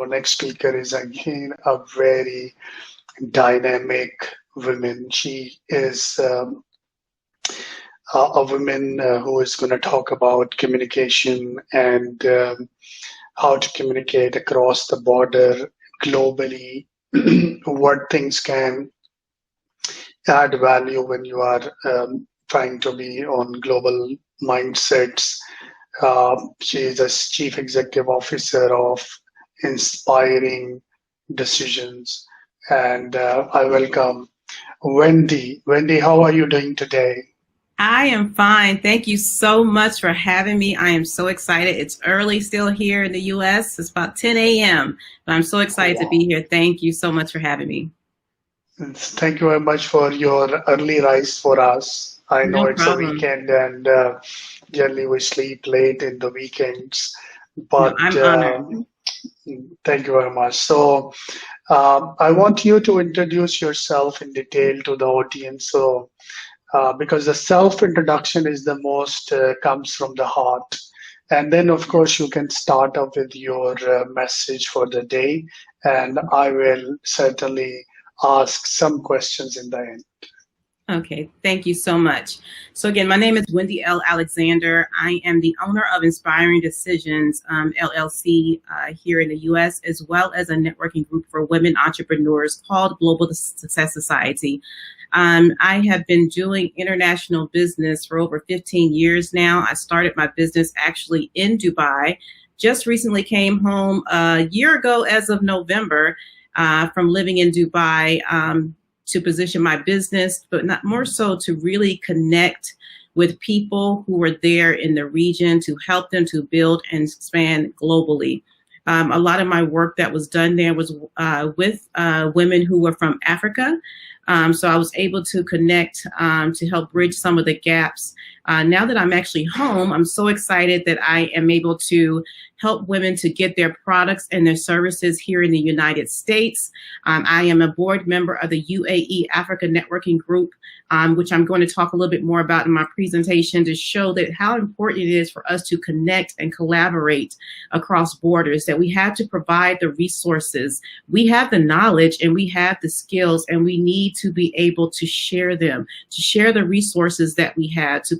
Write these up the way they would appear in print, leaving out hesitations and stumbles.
our next speaker is again a very dynamic woman. She is a woman who is going to talk about communication and how to communicate across the border globally, what things can add value when you are trying to be on global mindsets. She is a chief executive officer of Inspiring Decisions. And I welcome Wendy. Wendy, how are you doing today? I am fine. Thank you so much for having me. I am so excited. It's early still here in the U.S. It's about 10 a.m., but I'm so excited to be here. Thank you so much for having me. Thank you very much for your early rise for us. I know it's a weekend and generally we sleep late in the weekends, but I'm honored. Thank you very much. So I want you to introduce yourself in detail to the audience. So because the self-introduction is the most comes from the heart. And then, of course, you can start up with your message for the day, and I will certainly ask some questions in the end. Okay, thank you so much. So again, my name is Wendy Alexander. I am the owner of Inspiring Decisions, LLC here in the U.S., as well as a networking group for women entrepreneurs called Global Success Society. I have been doing international business for over 15 years now. I started my business actually in Dubai. Just recently came home a year ago as of November from living in Dubai to position my business, but not more so to really connect with people who were there in the region to help them to build and expand globally. A lot of my work that was done there was with women who were from Africa. So I was able to connect to help bridge some of the gaps. Now that I'm actually home, I'm so excited that I am able to help women to get their products and their services here in the United States. I am a board member of the UAE Africa Networking Group, which I'm going to talk a little bit more about in my presentation to show that how important it is for us to connect and collaborate across borders, that we have to provide the resources. We have the knowledge and we have the skills, and we need to be able to share them, to share the resources that we have, to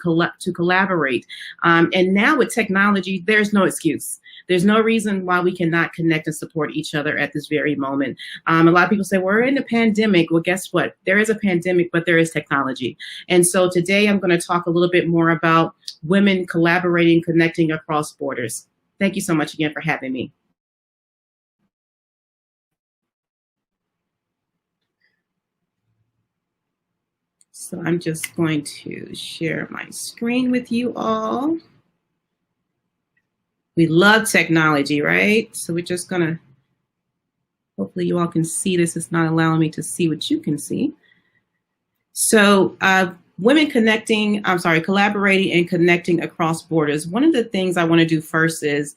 collaborate. And now with technology, there's no excuse. There's no reason why we cannot connect and support each other at this very moment. A lot of people say, we're in a pandemic. Well, guess what? There is a pandemic, but there is technology. And so today I'm going to talk a little bit more about women collaborating, connecting across borders. Thank you so much again for having me. So I'm just going to share my screen with you all. We love technology, right? So we're just gonna, hopefully you all can see this. It's not allowing me to see what you can see. So women collaborating and connecting across borders. One of the things I wanna do first is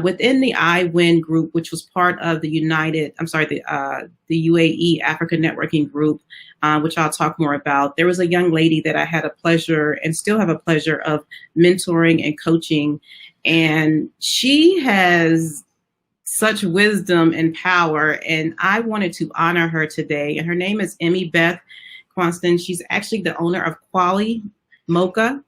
within the iWin group, which was part of the the UAE Africa Networking Group, which I'll talk more about. There was a young lady that I had a pleasure and still have a pleasure of mentoring and coaching. And she has such wisdom and power, and I wanted to honor her today. And her name is Emmy Beth Quanston. She's actually the owner of Kawi Mocha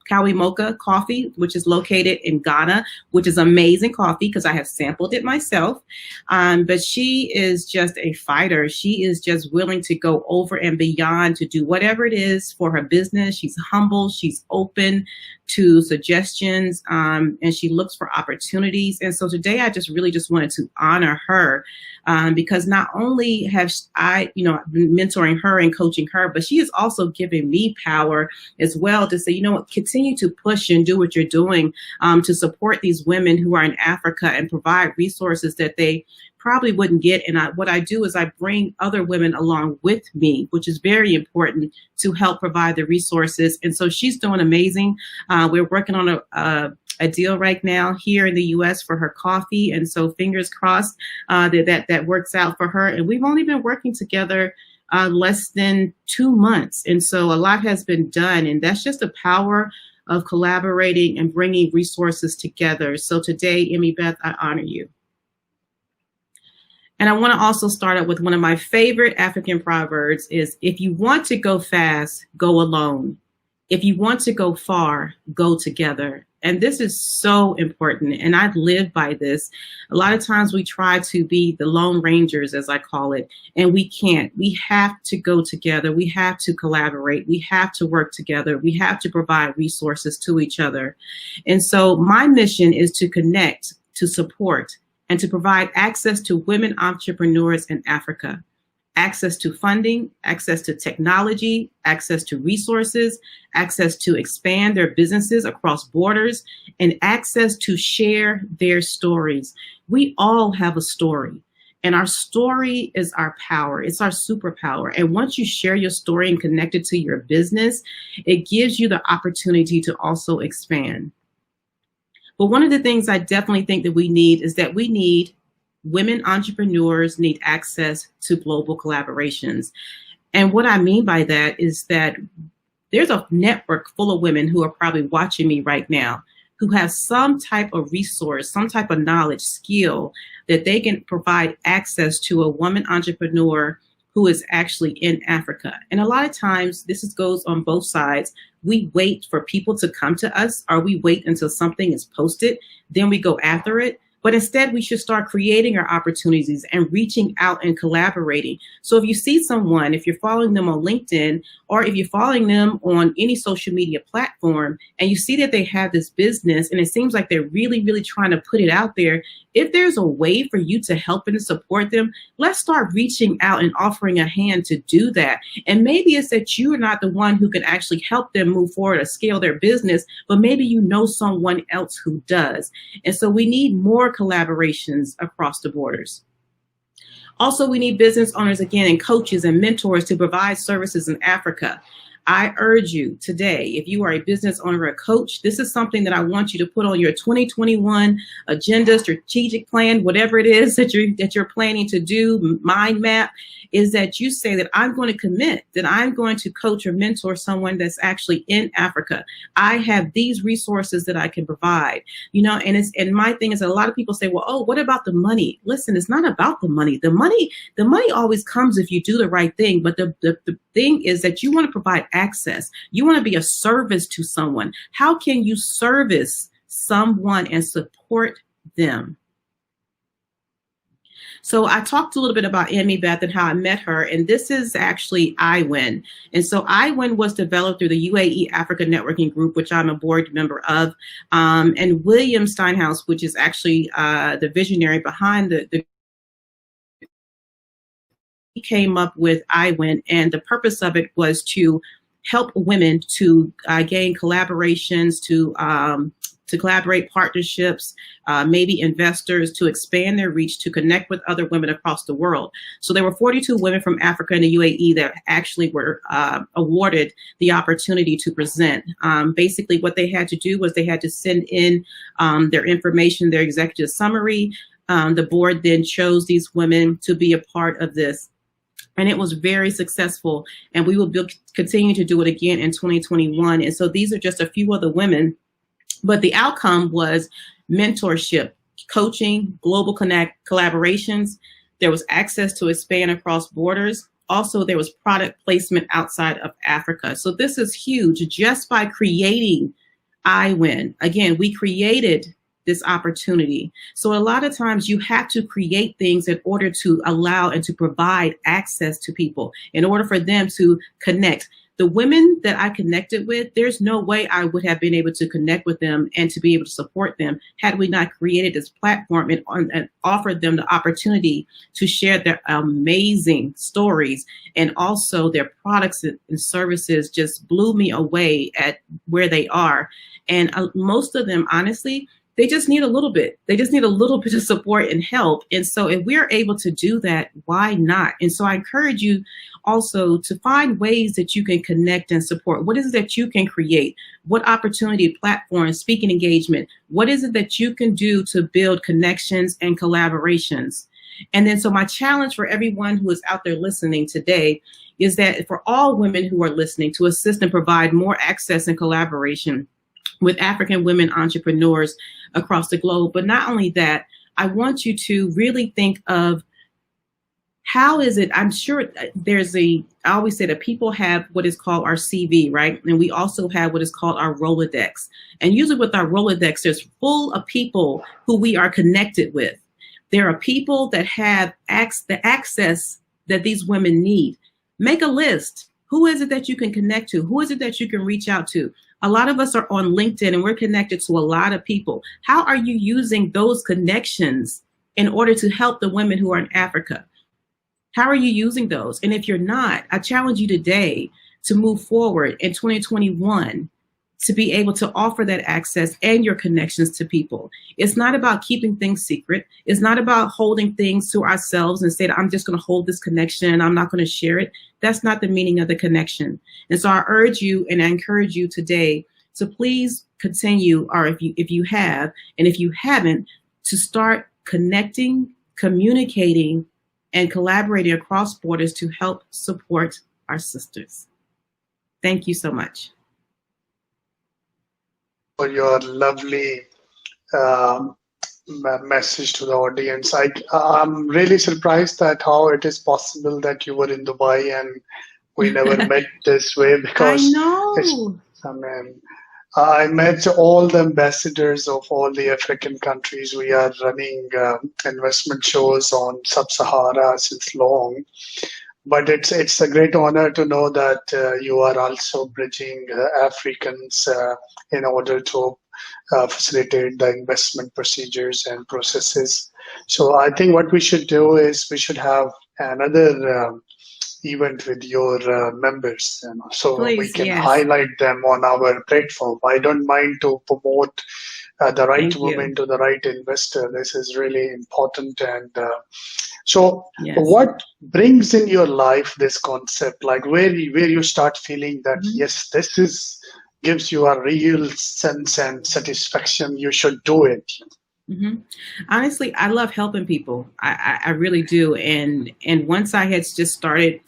Coffee, which is located in Ghana, which is amazing coffee because I have sampled it myself. But she is just a fighter. She is just willing to go over and beyond to do whatever it is for her business. She's humble. She's open to suggestions, and she looks for opportunities. And so today I really wanted to honor her because not only have I, been mentoring her and coaching her, but she is also giving me power as well to say, continue to push and do what you're doing to support these women who are in Africa and provide resources that they probably wouldn't get. And what I do is I bring other women along with me, which is very important to help provide the resources. And so she's doing amazing. We're working on a deal right now here in the U.S. for her coffee. And so fingers crossed that works out for her. And we've only been working together less than 2 months. And so a lot has been done. And that's just the power of collaborating and bringing resources together. So today, Emmy Beth, I honor you. And I want to also start out with one of my favorite African proverbs is, if you want to go fast, go alone. If you want to go far, go together. And this is so important. And I've lived by this. A lot of times we try to be the Lone Rangers, as I call it, and we can't. We have to go together. We have to collaborate. We have to work together. We have to provide resources to each other. And so my mission is to connect, to support, and to provide access to women entrepreneurs in Africa. Access to funding, access to technology, access to resources, access to expand their businesses across borders, and access to share their stories. We all have a story, and our story is our power. It's our superpower. And once you share your story and connect it to your business, it gives you the opportunity to also expand. But one of the things I definitely think that we need is that we need women entrepreneurs need access to global collaborations. And what I mean by that is that there's a network full of women who are probably watching me right now who have some type of resource, some type of knowledge, skill that they can provide access to a woman entrepreneur who is actually in Africa. And a lot of times goes on both sides. We wait for people to come to us, or we wait until something is posted, then we go after it. But instead, we should start creating our opportunities and reaching out and collaborating. So if you see someone, if you're following them on LinkedIn, or if you're following them on any social media platform, and you see that they have this business and it seems like they're really, really trying to put it out there, if there's a way for you to help and support them, let's start reaching out and offering a hand to do that. And maybe it's that you are not the one who can actually help them move forward or scale their business, but maybe you know someone else who does. And so we need more collaborations across the borders. Also, we need business owners, again, and coaches and mentors to provide services in Africa. I urge you today, if you are a business owner or a coach, this is something that I want you to put on your 2021 agenda, strategic plan, whatever it is that you're planning to do, mind map, is that you say that I'm going to commit, that I'm going to coach or mentor someone that's actually in Africa. I have these resources that I can provide, and my thing is that a lot of people say, well, oh, what about the money? Listen, it's not about the money. The money always comes if you do the right thing. But the thing is that you want to provide access. You want to be a service to someone. How can you service someone and support them? So I talked a little bit about Amy Beth and how I met her, and this is actually iWin. And so iWin was developed through the UAE Africa Networking Group, which I'm a board member of, and William Steinhaus, which is actually the visionary behind he came up with iWin, and the purpose of it was to help women to gain collaborations, to collaborate partnerships, maybe investors, to expand their reach, to connect with other women across the world. So there were 42 women from Africa and the UAE that actually were awarded the opportunity to present. Basically, what they had to do was they had to send in their information, their executive summary. The board then chose these women to be a part of this. And it was very successful. And we will continue to do it again in 2021. And so these are just a few of the women. But the outcome was mentorship, coaching, global collaborations. There was access to expand across borders. Also, there was product placement outside of Africa. So this is huge. Just by creating iWin, again, we created this opportunity. So a lot of times you have to create things in order to allow and to provide access to people, in order for them to connect. The women that I connected with, there's no way I would have been able to connect with them and to be able to support them had we not created this platform and offered them the opportunity to share their amazing stories. And also their products and services just blew me away at where they are. And most of them, honestly, they just need a little bit. They just need a little bit of support and help. And so if we're able to do that, why not? And so I encourage you also to find ways that you can connect and support. What is it that you can create? What opportunity, platforms, speaking engagement? What is it that you can do to build connections and collaborations? And then so my challenge for everyone who is out there listening today is that for all women who are listening, to assist and provide more access and collaboration with African women entrepreneurs across the globe. But not only that, I want you to really think of how is it? I'm sure I always say that people have what is called our CV, right? And we also have what is called our Rolodex. And usually with our Rolodex, there's full of people who we are connected with. There are people that have the access that these women need. Make a list. Who is it that you can connect to? Who is it that you can reach out to? A lot of us are on LinkedIn and we're connected to a lot of people. How are you using those connections in order to help the women who are in Africa? How are you using those? And if you're not, I challenge you today to move forward in 2021 to be able to offer that access and your connections to people. It's not about keeping things secret. It's not about holding things to ourselves and saying, I'm just going to hold this connection. I'm not going to share it. That's not the meaning of the connection. And so I urge you and I encourage you today to please continue, or if you have, and if you haven't, to start connecting, communicating, and collaborating across borders to help support our sisters. Thank you so much. For your lovely message to the audience. I'm really surprised at how it is possible that you were in Dubai and we never met this way, because I know. I met all the ambassadors of all the African countries. We are running investment shows on Sub-Sahara since long. But it's a great honor to know that you are also bridging Africans in order to facilitate the investment procedures and processes. So I think what we should do is we should have another event with your members, so Please, we can yes. highlight them on our platform. I don't mind to promote the right Thank woman you. to the right investor. This is really important. And so Yes. what brings in your life this concept, like where you start feeling that, yes, this is gives you a real sense and satisfaction, you should do it? Honestly, I love helping people. I really do. And once I had just started,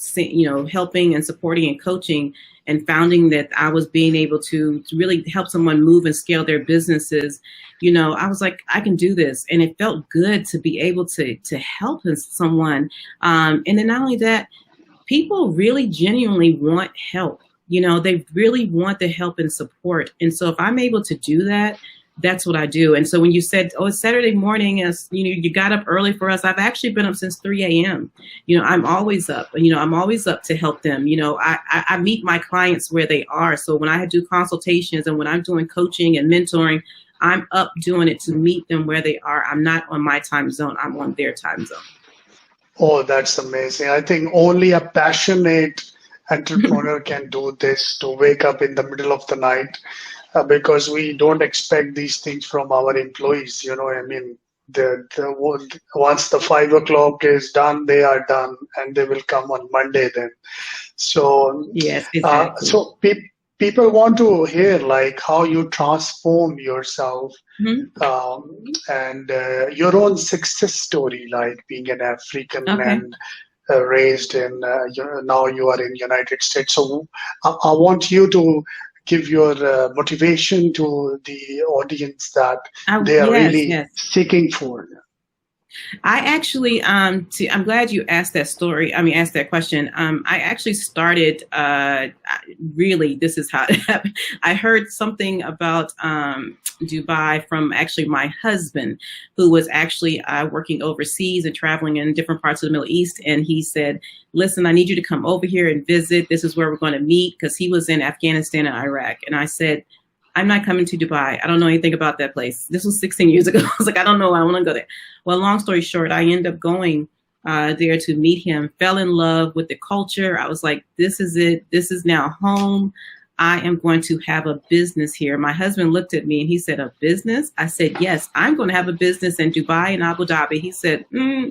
helping and supporting and coaching and finding that I was being able to really help someone move and scale their businesses, I was like, I can do this. And it felt good to be able to help someone. And then not only that, people really genuinely want help. They really want the help and support. And so if I'm able to do that, that's what I do. And so when you said, oh, it's Saturday morning, as you got up early for us, I've actually been up since 3 a.m. I'm always up. I'm always up to help them. I meet my clients where they are. So when I do consultations and when I'm doing coaching and mentoring, I'm up doing it to meet them where they are. I'm not on my time zone. I'm on their time zone. Oh, that's amazing. I think only a passionate entrepreneur can do this, to wake up in the middle of the night, because we don't expect these things from our employees. Once the 5 o'clock is done, they are done, and they will come on Monday then. So yes, exactly. People want to hear like how you transform yourself, and your own success story, like being an African and raised in now you are in United States. So I want you to give your motivation to the audience that they are really seeking for. I actually, I'm glad you asked that asked that question. I actually started, really, this is how it happened. I heard something about Dubai from actually my husband, who was actually working overseas and traveling in different parts of the Middle East. And he said, listen, I need you to come over here and visit. This is where we're going to meet, because he was in Afghanistan and Iraq. And I said, I'm not coming to Dubai. I don't know anything about that place. This was 16 years ago. I was like, I don't know. I want to go there. Well, long story short, I ended up going there to meet him, fell in love with the culture. I was like, this is it. This is now home. I am going to have a business here. My husband looked at me and he said, a business? I said, yes, I'm going to have a business in Dubai and Abu Dhabi. He said,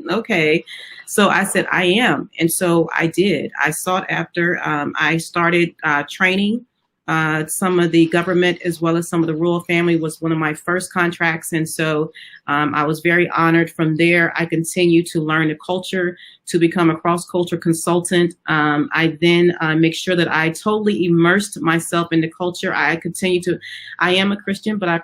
okay. So I said, I am. And so I did. I sought after, I started training some of the government as well as some of the rural family was one of my first contracts. And so I was very honored. From there, I continued to learn the culture, to become a cross-culture consultant. I then make sure that I totally immersed myself in the culture. I am a Christian, but I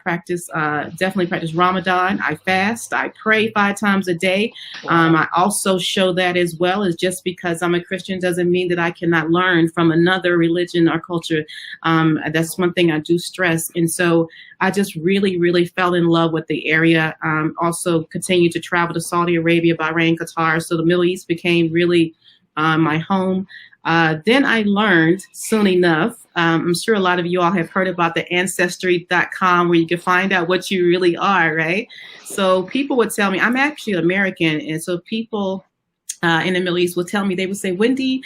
definitely practice Ramadan. I fast, I pray 5 times a day. I also show that as well, as just because I'm a Christian doesn't mean that I cannot learn from another religion or culture. That's one thing I do stress. And so I just really, really fell in love with the area. Also continued to travel to Saudi Arabia, Bahrain, Qatar. So the Middle East became really my home. Then I learned soon enough, I'm sure a lot of you all have heard about the ancestry.com, where you can find out what you really are, right? So people would tell me, I'm actually American. And so people in the Middle East would tell me, they would say, Wendy,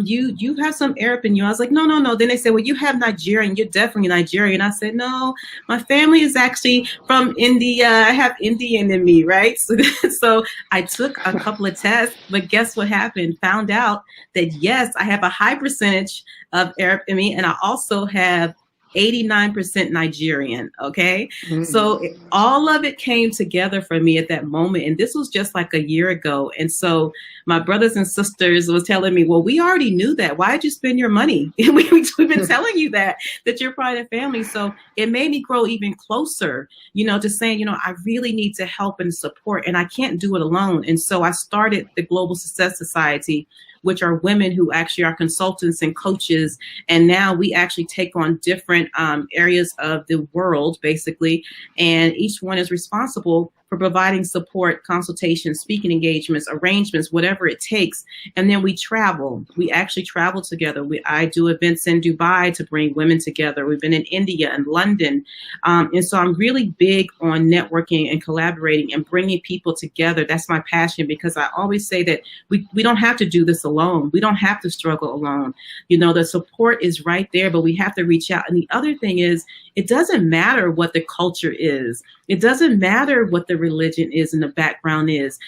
you have some Arab in you. I was like, no. Then they said, well, you have Nigerian. You're definitely Nigerian. I said, no, my family is actually from India. I have Indian in me, right? So I took a couple of tests, but guess what happened? Found out that, yes, I have a high percentage of Arab in me, and I also have 89% Nigerian. Okay. Mm-hmm. So all of it came together for me at that moment. And this was just like a year ago. And so my brothers and sisters was telling me, well, we already knew that. Why did you spend your money? We've been telling you that you're part of the family. So it made me grow even closer, to saying, I really need to help and support, and I can't do it alone. And so I started the Global Success Society, which are women who actually are consultants and coaches. And now we actually take on different areas of the world, basically. And each one is responsible for providing support, consultation, speaking engagements, arrangements, whatever it takes. And then we travel. We actually travel together. I do events in Dubai to bring women together. We've been in India and London. And so I'm really big on networking and collaborating and bringing people together. That's my passion, because I always say that we don't have to do this alone. We don't have to struggle alone. The support is right there, but we have to reach out. And the other thing is, it doesn't matter what the culture is. It doesn't matter what the religion is and the background is.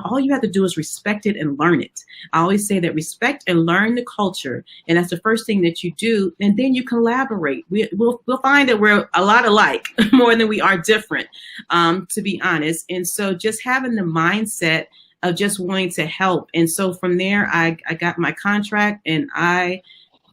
All you have to do is respect it and learn it. I always say that respect and learn the culture. And that's the first thing that you do. And then you collaborate. We'll find that we're a lot alike, more than we are different, to be honest. And so just having the mindset of just wanting to help. And so from there, I got my contract, and I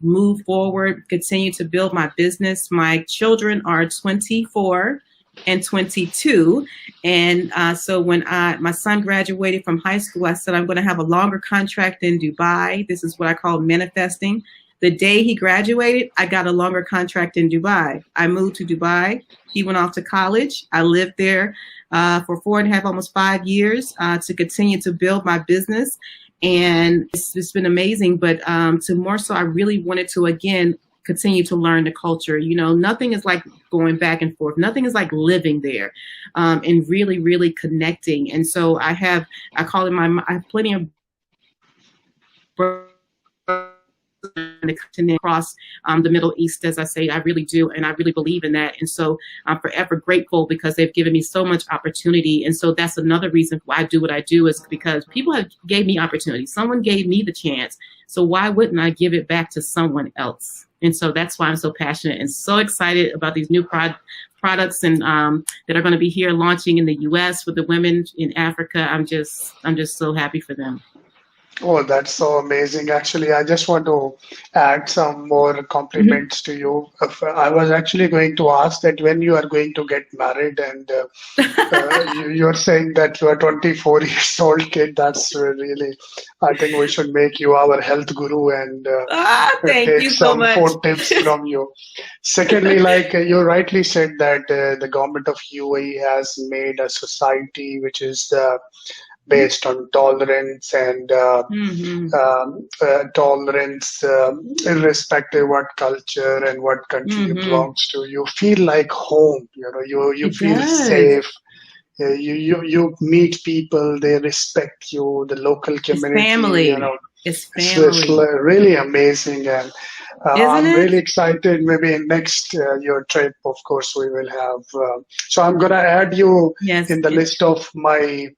move forward, continue to build my business. My children are 24 and 22. And so when my son graduated from high school, I said, I'm going to have a longer contract in Dubai. This is what I call manifesting. The day he graduated, I got a longer contract in Dubai. I moved to Dubai. He went off to college. I lived there for 4.5, almost 5 years to continue to build my business. And it's been amazing. But to more so, I really wanted to, again, continue to learn the culture. Nothing is like going back and forth. Nothing is like living there and really, really connecting. And so I have plenty of across the Middle East, as I say, I really do. And I really believe in that. And so I'm forever grateful, because they've given me so much opportunity. And so that's another reason why I do what I do, is because people have gave me opportunity. Someone gave me the chance. So why wouldn't I give it back to someone else? And so that's why I'm so passionate and so excited about these new products and that are going to be here launching in the US with the women in Africa. I'm just so happy for them. Oh, that's so amazing. Actually, I just want to add some more compliments to you. I was actually going to ask that when you are going to get married, and you're saying that you are 24 years old kid. That's really, I think we should make you our health guru and take some food tips from you. Secondly, like you rightly said that the government of UAE has made a society which is based on tolerance and tolerance, irrespective what culture and what country you belongs to. You feel like home. You feel safe. You meet people. They respect you. The local community. It's family. It's really amazing. And Isn't I'm it? really excited. Maybe in next your trip, of course, we will have. So I'm gonna add you Yes. in the list of my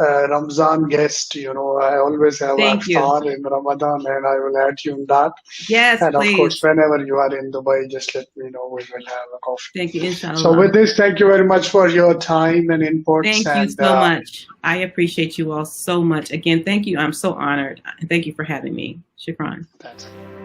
Ramzan guest. You know, I always have Thank you. Iftar in Ramadan, and I will add you in that. Yes, And of course, please. whenever you are in Dubai, just let me know. We will have a coffee. Thank you, So inshallah. with this, thank you very much for your time and inputs. Thank you so much. I appreciate you all so much. Again, thank you. I'm so honored. Thank you for having me. Shukran. That's it.